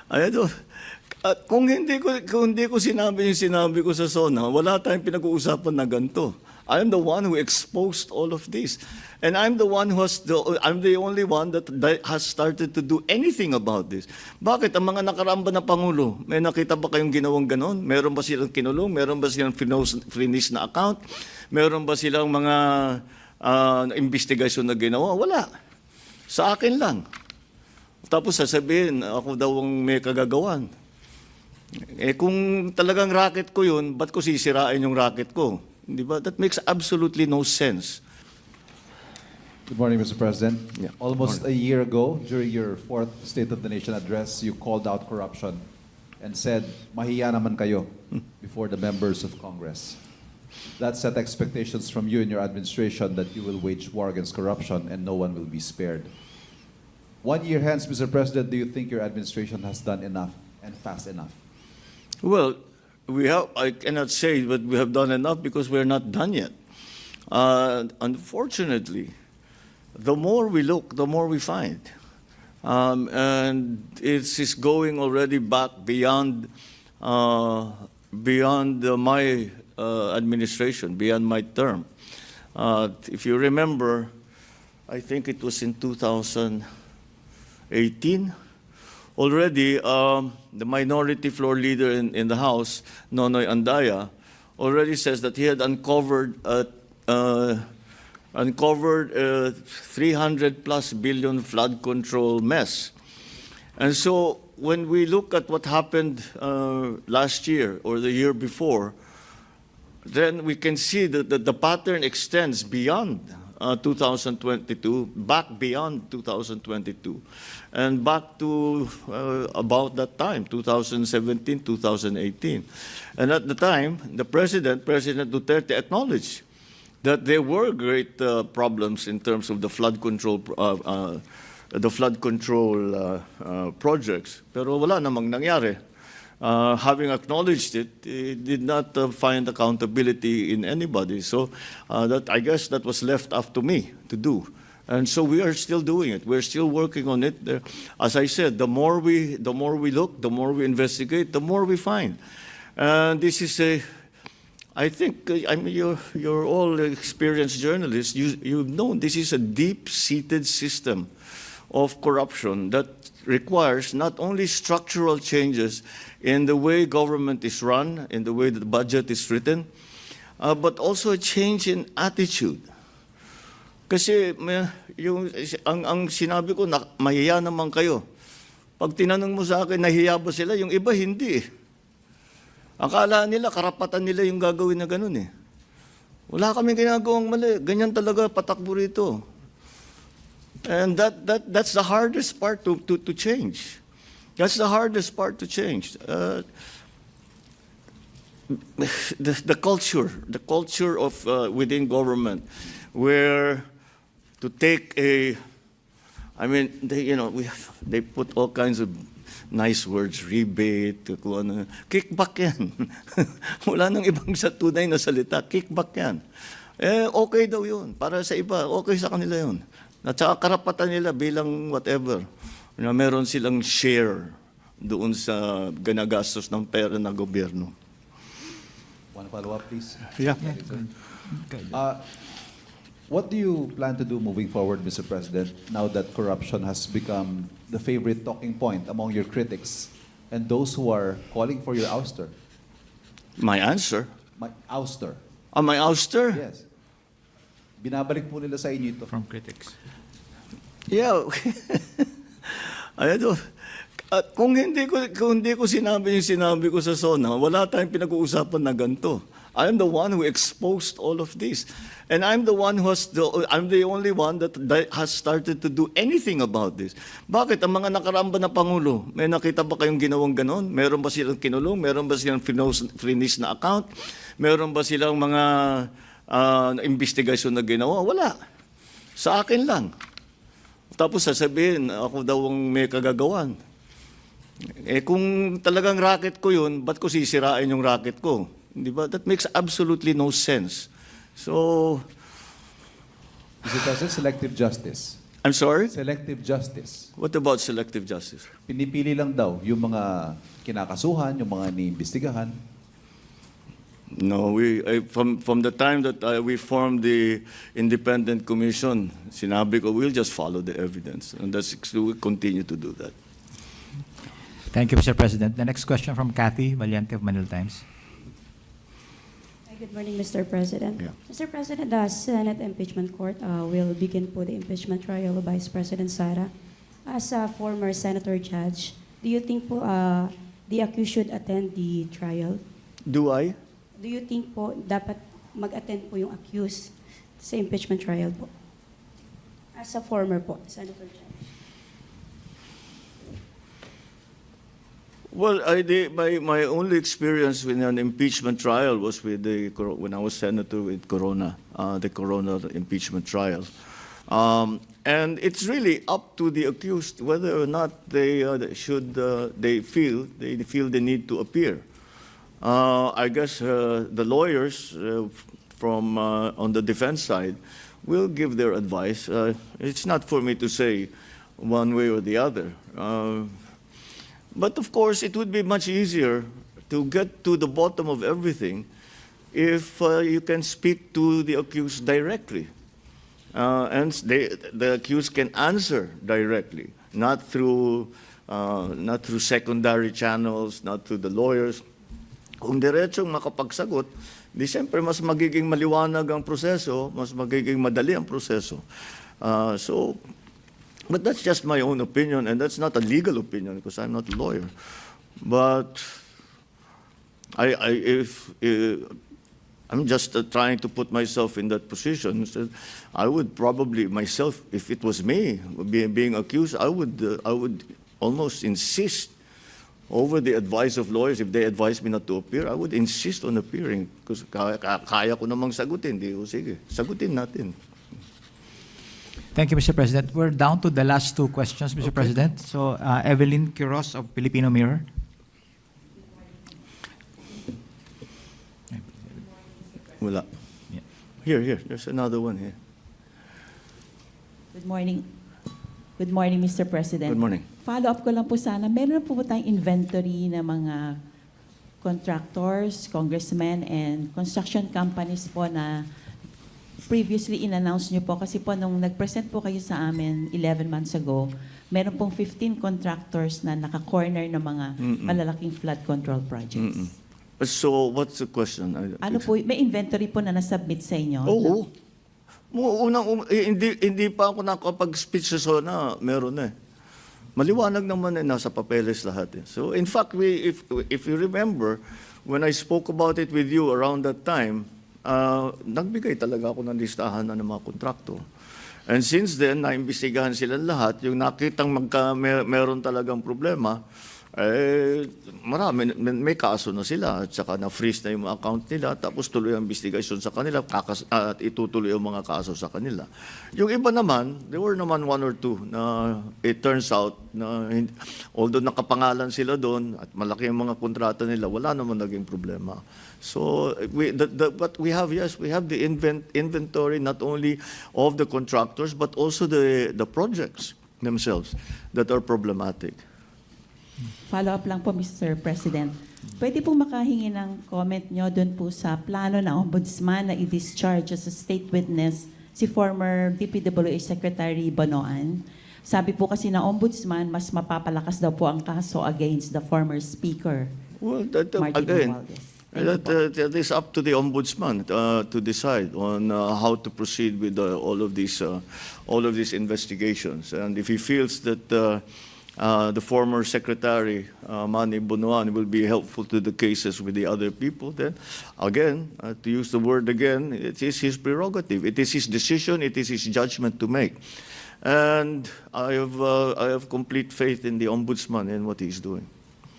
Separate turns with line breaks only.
Ano, at kung hindi ko sinabi yung sinabi ko sa SONA, wala tayong pinag-uusapan na ganito. I'm the one who exposed all of this. And I'm the only one that has started to do anything about this. Bakit? Ang mga nakaramba na Pangulo, may nakita ba kayong ginawang ganon? Meron ba silang kinulong? Meron ba silang finish na account? Meron ba silang mga investigasyon na ginawa? Wala. Sa akin lang. Tapos sasabihin, ako daw ang may kagagawan. Eh kung talagang racket ko yun, ba't ko sisirain yung racket ko? Di ba? That makes absolutely no sense.
Good morning, Mr. President.
Yeah.
Almost a year ago, during your fourth State of the Nation address, you called out corruption and said, mahiya naman kayo before the members of Congress. That set expectations from you and your administration that you will wage war against corruption and no one will be spared. 1 year hence, Mr. President, do you think your administration has done enough and fast enough?
Well, I cannot say that we have done enough because we're not done yet. Unfortunately, the more we look, the more we find. And it's going already back beyond my administration, beyond my term. If you remember, I think it was in 2018, already the minority floor leader in the House, Nonoy Andaya, already says that he had uncovered 300+ billion flood control mess. And so when we look at what happened last year or the year before, then we can see that the pattern extends beyond 2022, back beyond 2022, and back to about that time, 2017, 2018. And at the time, President Duterte, acknowledged that there were great problems in terms of the flood control projects. Pero wala namang nangyari. Having acknowledged it, he did not find accountability in anybody. So I guess that was left up to me to do. And so we are still doing it. We're still working on it. As I said, the more we look, the more we investigate, the more we find. And this is I think, I mean, you're all experienced journalists. You've known this is a deep-seated system of corruption that requires not only structural changes in the way government is run, in the way that the budget is written, but also a change in attitude. Kasi ang sinabi ko, mahiya naman kayo. Pag tinanong mo sa akin, nahiya ba sila? Yung iba, hindi. Akala nila, karapatan nila yung gagawin na ganun eh. Wala kaming ginagawang mali. Ganyan talaga patakbo rito. And that's the hardest part to change. That's the hardest part to change. The culture of within government, where to take they put all kinds of nice words, rebate, kickback yan. Wala nang ibang sa tunay na salita, kickback yan. Okay daw yun. Para sa iba, okay sa kanila yun. At saka karapatan nila bilang whatever, na meron silang share doon sa ganagastos ng pera ng gobyerno.
One follow-up, please.
Yeah.
What do you plan to do moving forward, Mr. President, now that corruption has become the favorite talking point among your critics and those who are calling for your ouster?
My answer?
My ouster.
My ouster?
Yes. Binabalik po nila sa inyo ito.
From critics.
Yeah. Kung hindi ko sinabi yung sinabi ko sa SONA, wala tayong pinag-uusapan na ganito. I'm the one who exposed all of this. And I'm the only one that has started to do anything about this. Bakit? Ang mga nakaramba na Pangulo, may nakita ba kayong ginawang ganon? Meron ba silang kinulong? Meron ba silang finish na account? Meron ba silang mga investigasyon na ginawa? Wala. Sa akin lang. Tapos sasabihin, ako daw ang may kagagawan. Eh kung talagang racket ko yun, ba't ko sisirain yung racket ko? Di ba? That makes absolutely no sense. So,
Mr. President, selective justice.
I'm sorry?
Selective justice.
What about selective justice?
Pinipili lang daw yung mga kinakasuhan, yung mga iniimbestigahan.
No, from the time that we formed the independent commission, sinabi ko, we'll just follow the evidence. And we'll continue to do that.
Thank you, Mr. President. The next question from Kathy Valiente of Manila Times.
Hi, good morning, Mr. President.
Yeah.
Mr. President, the Senate Impeachment Court will begin po the impeachment trial of Vice President Sara. As a former senator judge, do you think po the accused should attend the trial?
Do I?
Do you think po dapat mag-attend po yung accused sa impeachment trial po? As a former po senator judge.
Well, my only experience with an impeachment trial was with when I was senator with Corona, the Corona impeachment trial. And it's really up to the accused whether or not they feel the need to appear. I guess the lawyers from on the defense side will give their advice. It's not for me to say one way or the other. But of course, it would be much easier to get to the bottom of everything if you can speak to the accused directly. And the accused can answer directly, not through secondary channels, not through the lawyers. Kung diretsong makapagsagot, di siyempre mas magiging maliwanag ang proseso, mas magiging madali ang proseso. But that's just my own opinion, and that's not a legal opinion because I'm not a lawyer. But I'm just trying to put myself in that position. So I would probably myself, if it was me being accused, I would almost insist over the advice of lawyers. If they advise me not to appear, I would insist on appearing because kaya ko namang sagutin. Di ko, sige, sagutin natin.
Thank you, Mr. President. We're down to the last two questions, Mr. President. So, Evelyn Quiroz of Filipino Mirror.
Wala.
Yeah.
Here. There's another one here.
Good morning. Good morning, Mr. President.
Good morning.
Follow-up ko lang po sana. Meron po ba tayong inventory ng mga contractors, congressmen, and construction companies po na previously in-announce nyo po? Kasi po nung nag-present po kayo sa amin 11 months ago, meron pong 15 contractors na naka-corner ng mga malalaking flood control projects.
So, what's the question?
Ano po, may inventory po na nasubmit sa inyo?
Oo. Hindi pa ako nakapag-speech sa SONA, meron na eh. Maliwanag naman nasa papeles lahat eh. So, in fact, if you remember, when I spoke about it with you around that time, nagbigay talaga ako ng listahan ng mga kontrakto. And since then, naimbestigahan sila lahat. Yung nakitang meron talagang problema, may kaso na sila. At saka na-freeze na yung account nila. Tapos tuloy ang investigation sa kanila. At itutuloy ang mga kaso sa kanila. Yung iba naman, there were naman one or two na it turns out na although nakapangalan sila doon at malaki ang mga kontrata nila, wala naman naging problema. So but we have the inventory not only of the contractors but also the projects themselves that are problematic.
Follow-up lang po, Mr. President. Pwede pong makahingi ng comment nyo doon po sa plano ng Ombudsman na i-discharge as a state witness si former DPWH Secretary Bonoan. Sabi po kasi ng Ombudsman, mas mapapalakas daw po ang kaso against the former Speaker,
Well,
Martin
again,
Romualdez.
that is up to the ombudsman to decide on how to proceed with all of these investigations. And if he feels that the former secretary, Manny Bonoan, will be helpful to the cases with the other people, then again, to use the word again, it is his prerogative. It is his decision. It is his judgment to make. And I have complete faith in the ombudsman and what he's doing.